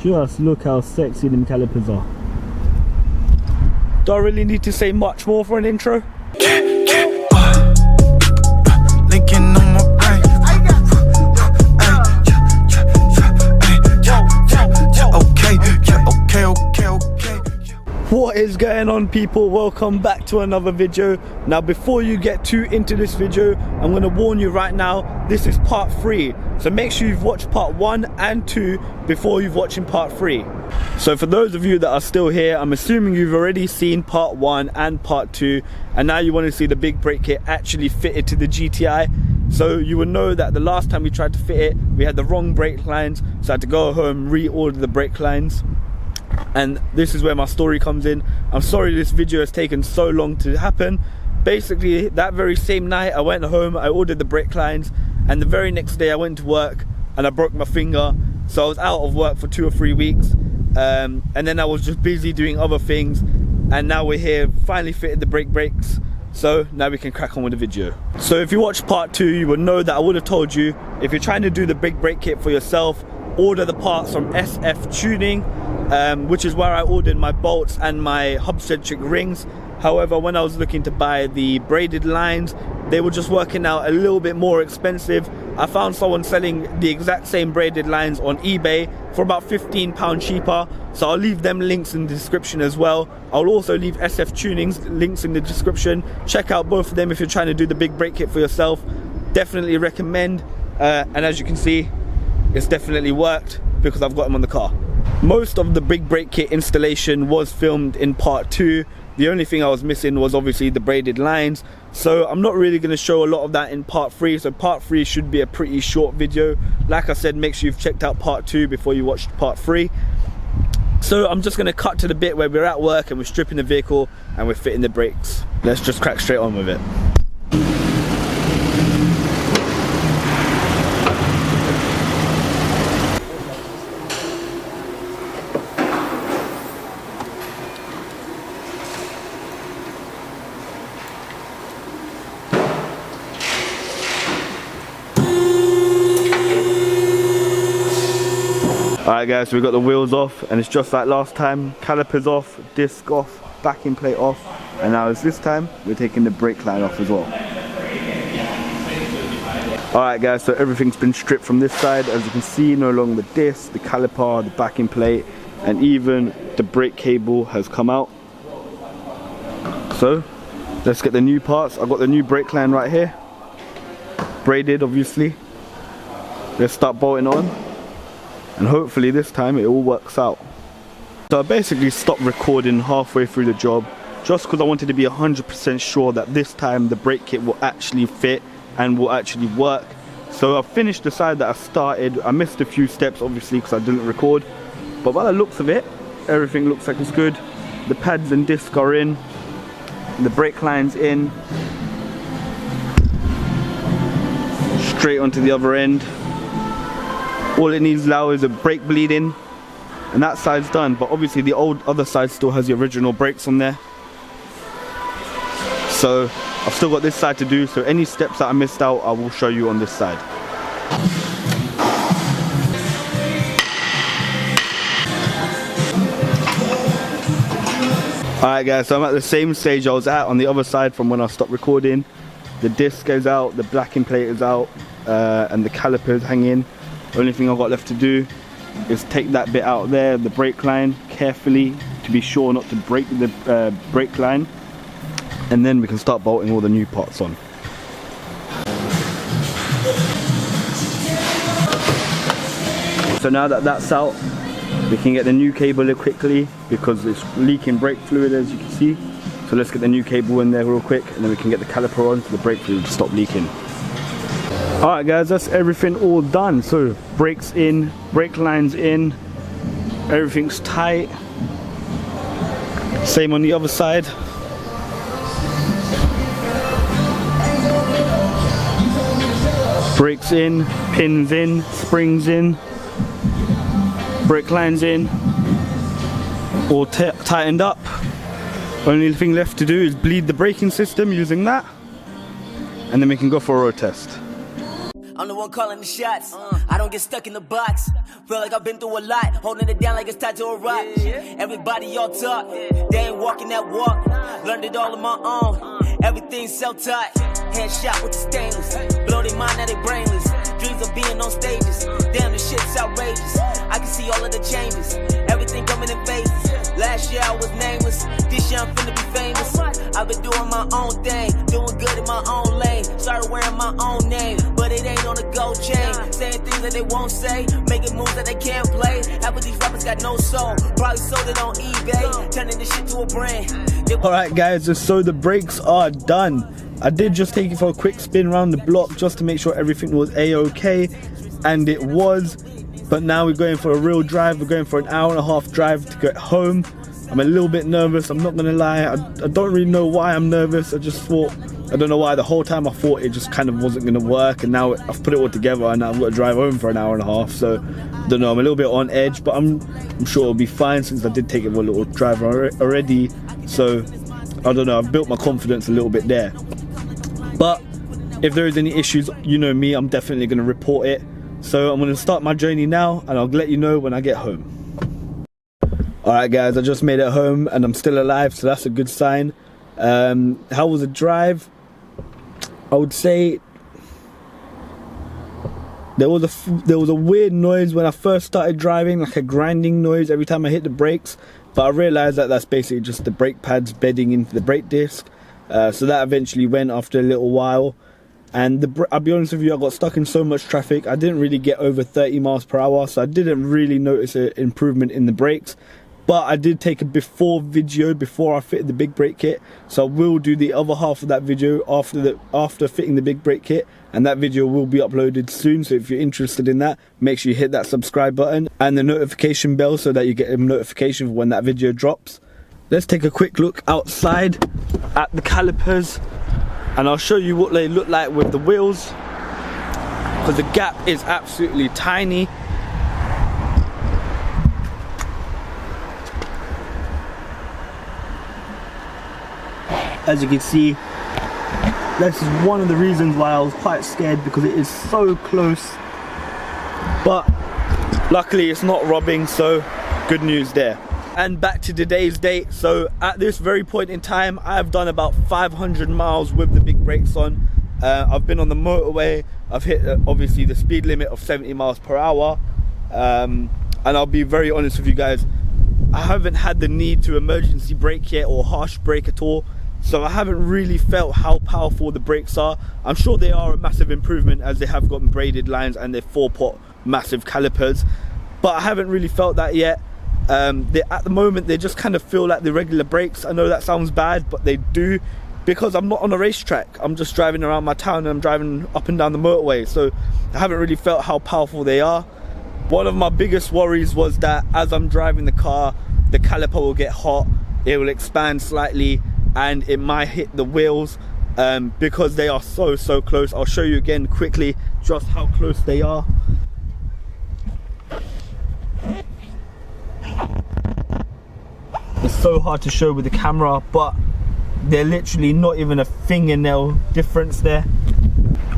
Just look how sexy them calipers are. Do I really need to say much more for an intro? What is going on, people? Welcome back to another video. Now before you get too into this video, I'm going to warn you right now, this is part 3, so make sure you've watched part 1 and 2 before you've watching part 3. So for those of you that are still here, I'm assuming you've already seen part 1 and part 2, and now you want to see the big brake kit actually fitted to the GTI. So you will know that the last time we tried to fit it, we had the wrong brake lines, so I had to go home, reorder the brake lines. And this is where my story comes in. I'm sorry this video has taken so long to happen. Basically, that very same night I went home, I ordered the brake lines, and the very next day I went to work and I broke my finger, so I was out of work for 2 or 3 weeks, and then I was just busy doing other things, and now we're here, finally fitted the brakes, so now we can crack on with the video. So if you watched part 2, you would know that I would have told you, if you're trying to do the big brake kit for yourself, order the parts from SF Tuning, which is where I ordered my bolts and my Hubcentric rings. However, when I was looking to buy the braided lines, they were just working out a little bit more expensive. I found someone selling the exact same braided lines on eBay for about £15 cheaper, so I'll leave them links in the description as well. I'll also leave SF Tuning's links in the description. Check out both of them if you're trying to do the big brake kit for yourself. Definitely recommend, and as you can see, it's definitely worked because I've got them on the car. Most of the big brake kit installation was filmed in part 2. The only thing I was missing was obviously the braided lines, so I'm not really going to show a lot of that in part 3, so part 3 should be a pretty short video. Like I said, make sure you've checked out part 2 before you watch part 3. So I'm just going to cut to the bit where we're at work and we're stripping the vehicle and we're fitting the brakes. Let's just crack straight on with it. Alright guys, so we've got the wheels off and it's just like last time. Calipers off, disc off, backing plate off, and now it's this time we're taking the brake line off as well. Alright guys, so everything's been stripped from this side. As you can see, no longer the disc, the caliper, the backing plate, and even the brake cable has come out. So let's get the new parts. I've got the new brake line right here, braided obviously. Let's start bolting on, and hopefully this time it all works out. So I basically stopped recording halfway through the job just because I wanted to be 100% sure that this time the brake kit will actually fit and will actually work. So I finished the side that I started. I missed a few steps obviously because I didn't record, but by the looks of it, everything looks like it's good. The pads and disc are in, the brake line's in, straight onto the other end. All it needs now is a brake bleeding, and that side's done, but obviously the other side still has the original brakes on there. So I've still got this side to do, so any steps that I missed out I will show you on this side. Alright guys, so I'm at the same stage I was at on the other side from when I stopped recording. The disc is out, the backing plate is out, and the calipers hang in. Only thing I've got left to do is take that bit out there, the brake line, carefully to be sure not to break the brake line, and then we can start bolting all the new parts on. So now that that's out, we can get the new cable in quickly because it's leaking brake fluid, as you can see. So let's get the new cable in there real quick, and then we can get the caliper on so the brake fluid to stop leaking. Alright guys, that's everything all done. So brakes in, brake lines in, everything's tight. Same on the other side. Brakes in, pins in, springs in, brake lines in, all tightened up. Only thing left to do is bleed the braking system using that, and then we can go for a road test. I'm the one calling the shots. I don't get stuck in the box. Feel like I've been through a lot, holding it down like it's tied to a rock. Everybody all talk, they ain't walking that walk. Learned it all on my own, everything's self-taught. Headshot with the stainless, blow their mind, now they brainless. Dreams of being on stages, damn the shit's outrageous. I can see all of the changes, everything coming in phases. Last year I was nameless, this year I'm finna be famous. I've been doing my own thing, doing good in my own lane. Started wearing my own name, but it ain't on a gold chain. Saying things that they won't say, making moves that they can't play. Half of these rappers got no soul, probably sold it on eBay, turning this shit to a brand. Alright guys, so the brakes are done. I did just take it for a quick spin around the block just to make sure everything was a-okay, and it was. But now we're going for a real drive. We're going for an hour-and-a-half drive to get home. I'm a little bit nervous, I'm not gonna lie. I don't really know why I'm nervous. I just thought, I don't know why, the whole time I thought it just kind of wasn't gonna work, and now I've put it all together and I've got to drive home for an hour and a half. So I don't know, I'm a little bit on edge, but I'm sure it'll be fine since I did take it for a little drive already. So I don't know, I've built my confidence a little bit there. But if there is any issues, you know me, I'm definitely gonna report it. So I'm gonna start my journey now and I'll let you know when I get home. Alright guys, I just made it home and I'm still alive, so that's a good sign. How was the drive? I would say there was a weird noise when I first started driving, like a grinding noise every time I hit the brakes. But I realised that that's basically just the brake pads bedding into the brake disc. So that eventually went after a little while. And I'll be honest with you, I got stuck in so much traffic, I didn't really get over 30 miles per hour, so I didn't really notice an improvement in the brakes. But I did take a before video before I fitted the big brake kit, so I will do the other half of that video after fitting the big brake kit, and that video will be uploaded soon. So if you're interested in that, make sure you hit that subscribe button and the notification bell so that you get a notification for when that video drops. Let's take a quick look outside at the calipers, and I'll show you what they look like with the wheels, because the gap is absolutely tiny. As you can see, this is one of the reasons why I was quite scared, because it is so close. But luckily it's not robbing, so good news there. And back to today's date. So at this very point in time, I've done about 500 miles with the big brakes on. I've been on the motorway, I've hit obviously the speed limit of 70 miles per hour. And I'll be very honest with you guys, I haven't had the need to emergency brake yet or harsh brake at all. So I haven't really felt how powerful the brakes are. I'm sure they are a massive improvement, as they have got braided lines and they're 4-pot massive calipers. But I haven't really felt that yet. At the moment they just kind of feel like the regular brakes. I know that sounds bad, but they do, because I'm not on a racetrack. I'm just driving around my town and I'm driving up and down the motorway, so I haven't really felt how powerful they are. One of my biggest worries was that as I'm driving the car, the caliper will get hot, it will expand slightly, and it might hit the wheels, because they are so close. I'll show you again quickly just how close they are. It's so hard to show with the camera, but they're literally not even a fingernail difference there.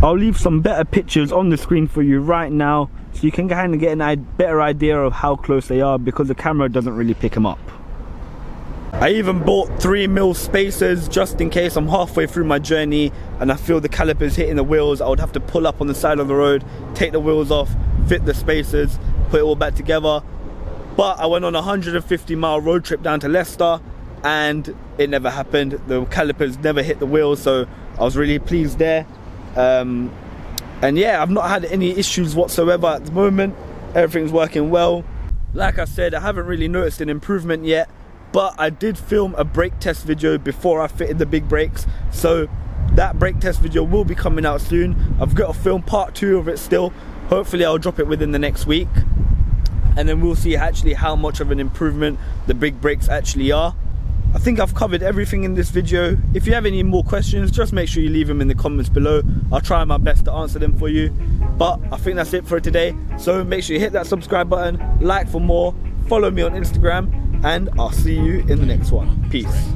I'll leave some better pictures on the screen for you right now, so you can kind of get a better idea of how close they are, because the camera doesn't really pick them up. I even bought 3mm spacers just in case I'm halfway through my journey and I feel the calipers hitting the wheels. I would have to pull up on the side of the road, take the wheels off, fit the spacers, put it all back together. But I went on a 150-mile road trip down to Leicester and it never happened. The calipers never hit the wheels, so I was really pleased there. And yeah, I've not had any issues whatsoever at the moment. Everything's working well. Like I said, I haven't really noticed an improvement yet, but I did film a brake test video before I fitted the big brakes, so that brake test video will be coming out soon. I've got to film part 2 of it still. Hopefully I'll drop it within the next week, and then we'll see actually how much of an improvement the big brakes actually are. I think I've covered everything in this video. If you have any more questions, just make sure you leave them in the comments below. I'll try my best to answer them for you. But I think that's it for today. So make sure you hit that subscribe button, like for more, follow me on Instagram, and I'll see you in the next one. Peace.